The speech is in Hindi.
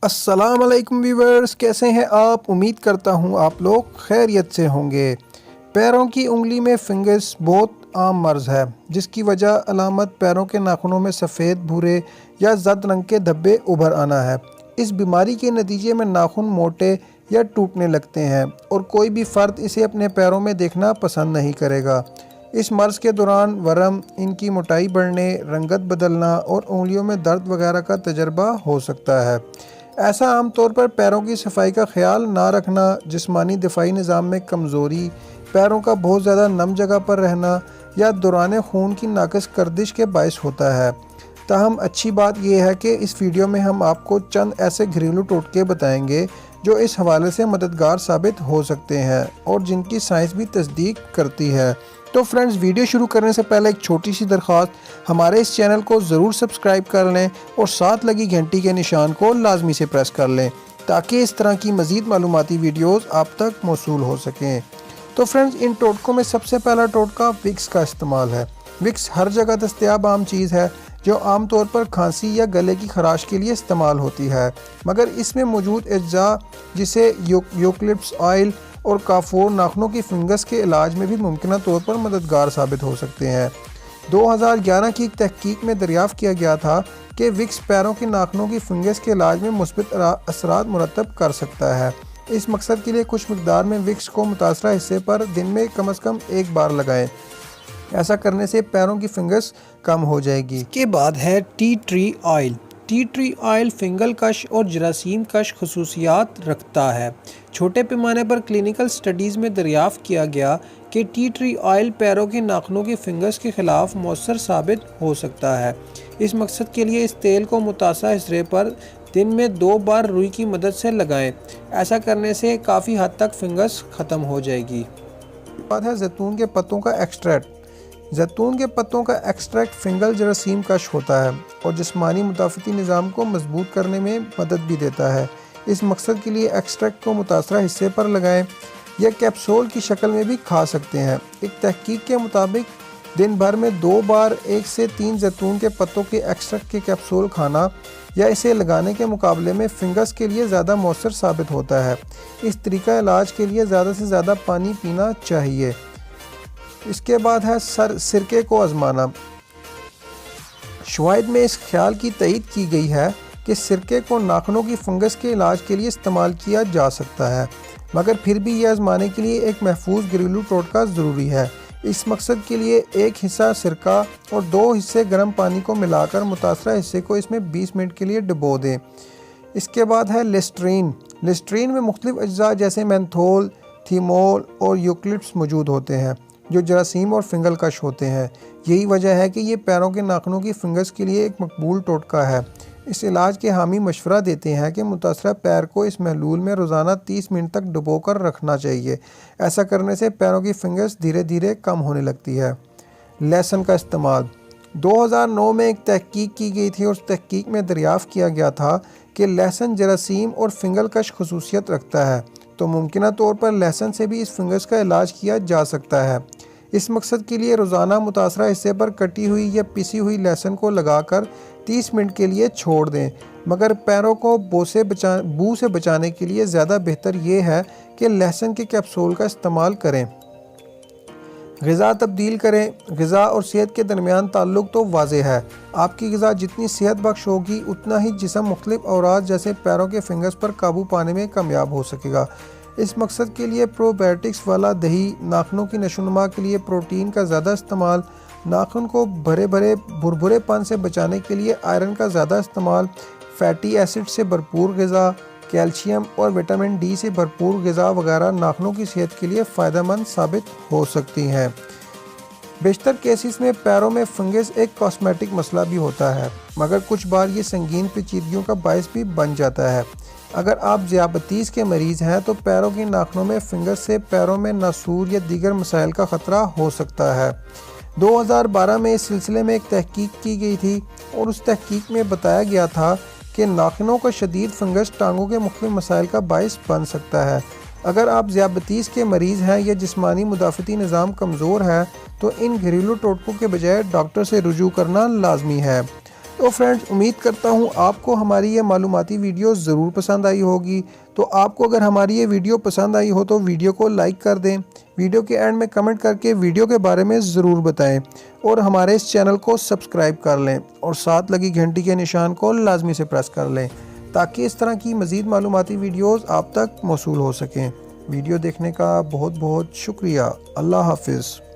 अस्सलाम वालेकुम व्यूवर्स, कैसे हैं आप। उम्मीद करता हूं आप लोग खैरियत से होंगे। पैरों की उंगली में फिंगस बहुत आम मर्ज़ है, जिसकी वजह अलामत पैरों के नाखूनों में सफ़ेद, भूरे या जद रंग के धब्बे उभर आना है। इस बीमारी के नतीजे में नाखून मोटे या टूटने लगते हैं और कोई भी फ़र्द इसे अपने पैरों में देखना पसंद नहीं करेगा। इस मर्ज़ के दौरान वरम, इनकी मोटाई बढ़ने, रंगत बदलना और उंगलियों में दर्द वगैरह का तजर्बा हो सकता है। ऐसा आमतौर पर पैरों की सफाई का ख्याल ना रखना, जिस्मानी दिफाई निज़ाम में कमज़ोरी, पैरों का बहुत ज़्यादा नम जगह पर रहना या दौरान खून की नाक़िस गर्दिश के बायस होता है। ताहम अच्छी बात यह है कि इस वीडियो में हम आपको चंद ऐसे घरेलू टोटके बताएंगे जो इस हवाले से मददगार साबित हो सकते हैं और जिनकी साइंस भी तस्दीक करती है। तो फ्रेंड्स, वीडियो शुरू करने से पहले एक छोटी सी दरख्वास्त, हमारे इस चैनल को ज़रूर सब्सक्राइब कर लें और साथ लगी घंटी के निशान को लाजमी से प्रेस कर लें ताकि इस तरह की मज़ीद मालूमाती वीडियोज़ आप तक मौसूल हो सकें। तो फ्रेंड्स, इन टोटकों में सबसे पहला टोटका विक्स का इस्तेमाल है। विक्स हर जगह दस्तयाब आम चीज़ है जो आमतौर पर खांसी या गले की खराश के लिए इस्तेमाल होती है, मगर इसमें मौजूद अज्जा जिसे यूकलिप्टस ऑयल और काफोर नाखूनों की फंगस के इलाज में भी मुमकिन तौर पर मददगार साबित हो सकते हैं। 2011 की एक तहकीक में दरियाफ़्त किया गया था कि विक्स पैरों के नाखूनों की फंगस के इलाज में मुस्बित असरात मुरतब कर सकता है। इस मकसद के लिए कुछ मकदार में विक्स को मुतासरा हिस्से पर दिन में कम अज़ कम एक बार लगाएं। ऐसा करने से पैरों की फंगस कम हो जाएगी। इसके बाद है tea tree oil. Tea tree oil fungal कश और जरासीम कश खसूसियात रखता है। छोटे पैमाने पर क्लिनिकल स्टडीज़ में दरियाफ़्त किया गया कि टी ट्री ऑयल पैरों के नाखूनों की फंगस के ख़िलाफ़ मौसर साबित हो सकता है। इस मकसद के लिए इस तेल को मुतासा हिस्से पर दिन में 2 बार रुई की मदद से लगाएं। ऐसा करने से काफ़ी हद तक फंगस ख़त्म हो जाएगी। बाद है जैतून के पत्तों का एक्सट्रैक्ट। जैतून के पत्तों का एक्सट्रैक्ट फिंगल जरासीम कश होता है और जिस्मानी मुदाफ़ती निज़ाम को मजबूत करने में मदद भी देता है। इस मकसद के लिए एक्सट्रैक्ट को मुतासरा हिस्से पर लगाएं या कैप्सूल की शक्ल में भी खा सकते हैं। एक तहकीक के मुताबिक दिन भर में 2 बार 1 से 3 जैतून के पत्तों के एक्सट्रैक्ट के कैप्सूल खाना या इसे लगाने के मुकाबले में फिंगस के लिए ज़्यादा मौसर साबित होता है। इस तरीका इलाज के लिए ज़्यादा से ज़्यादा पानी पीना चाहिए। इसके बाद है सिरके को आजमाना। शवाहिद में इस ख्याल की तईद की गई है कि सिरके को नाखूनों की फंगस के इलाज के लिए इस्तेमाल किया जा सकता है, मगर फिर भी यह आजमाने के लिए एक महफूज घरेलू टोटका ज़रूरी है। इस मकसद के लिए 1 हिस्सा सिरका और 2 हिस्से गर्म पानी को मिलाकर मुतासरा हिस्से को इसमें 20 मिनट के लिए डुबो दें। इसके बाद है लिस्ट्रीन। लिस्ट्रीन में मुख्तलिफ अज्जा जैसे मेंथोल, थीमोल और यूकलिप्टस मौजूद होते हैं जो जरासीम और फिंगल कश होते हैं। यही वजह है कि ये पैरों के नाखूनों की फंगस के लिए एक मकबूल टोटका है। इस इलाज के हामी मशवरा देते हैं कि मुतासरा पैर को इस महलूल में रोज़ाना 30 मिनट तक डुबो कर रखना चाहिए। ऐसा करने से पैरों की फंगस धीरे धीरे कम होने लगती है। लहसुन का इस्तेमाल। 2009 में एक तहकीक की गई थी और उस तहकीक में दरियाफ़्त किया गया था कि लहसुन जरासीम और फिंगल कश खसूसियत रखता है, तो मुमकिन तौर पर लहसुन से भी इस फंगस का इलाज किया जा सकता है। इस मकसद के लिए रोज़ाना मुतासरा हिस्से पर कटी हुई या पिसी हुई लहसुन को लगाकर 30 मिनट के लिए छोड़ दें, मगर पैरों को बू से बचाने के लिए ज़्यादा बेहतर ये है कि लहसुन के कैप्सूल का इस्तेमाल करें। ग़िज़ा तब्दील करें। ग़िज़ा और सेहत के दरमियान ताल्लुक़ तो वाज़ेह है। आपकी ग़िज़ा जितनी सेहत बख्श होगी उतना ही जिस्म मुख्तलिफ औरात जैसे पैरों के फंगस पर काबू पाने में कामयाब हो सकेगा। इस मकसद के लिए प्रोबायोटिक्स वाला दही, नाखूनों की नशोनुमा के लिए प्रोटीन का ज़्यादा इस्तेमाल, नाखून को भुरभुरेपन से बचाने के लिए आयरन का ज़्यादा इस्तेमाल, फैटी एसिड से भरपूर ग़िज़ा, कैल्शियम और विटामिन डी से भरपूर ग़िज़ा वगैरह नाखूनों की सेहत के लिए फ़ायदेमंद साबित हो सकती हैं। बेशतर केसेस में पैरों में फंगस एक कॉस्मेटिक मसला भी होता है, मगर कुछ बार ये संगीन पेचीदगियों का बायस भी बन जाता है। अगर आप ज़ियाबतीस के मरीज़ हैं तो पैरों के नाखूनों में फंगस से पैरों में नासूर या दीगर मसाइल का ख़तरा हो सकता है। 2012 में इस सिलसिले में एक तहकीक की गई थी और उस तहकीक में बताया गया था कि नाखूनों का शदीद फंगस टांगों के मुख्तलिफ मसाइल का बायस बन सकता है। अगर आप ज़ियाबतीस के मरीज़ हैं या जिस्मानी मुदाफ़ती निज़ाम कमज़ोर है तो इन घरेलू टोटकों के बजाय डॉक्टर से रुजू करना लाजमी है। तो फ्रेंड्स, उम्मीद करता हूँ आपको हमारी ये मालूमाती वीडियो ज़रूर पसंद आई होगी। तो आपको अगर हमारी ये वीडियो पसंद आई हो तो वीडियो को लाइक कर दें, वीडियो के एंड में कमेंट करके वीडियो के बारे में ज़रूर बताएं और हमारे इस चैनल को सब्सक्राइब कर लें और साथ लगी घंटी के निशान को लाजमी से प्रेस कर लें ताकि इस तरह की मज़ीद मालूमाती वीडियोज़ आप तक मौसूल हो सकें। वीडियो देखने का बहुत बहुत शुक्रिया। अल्लाह हाफिज़।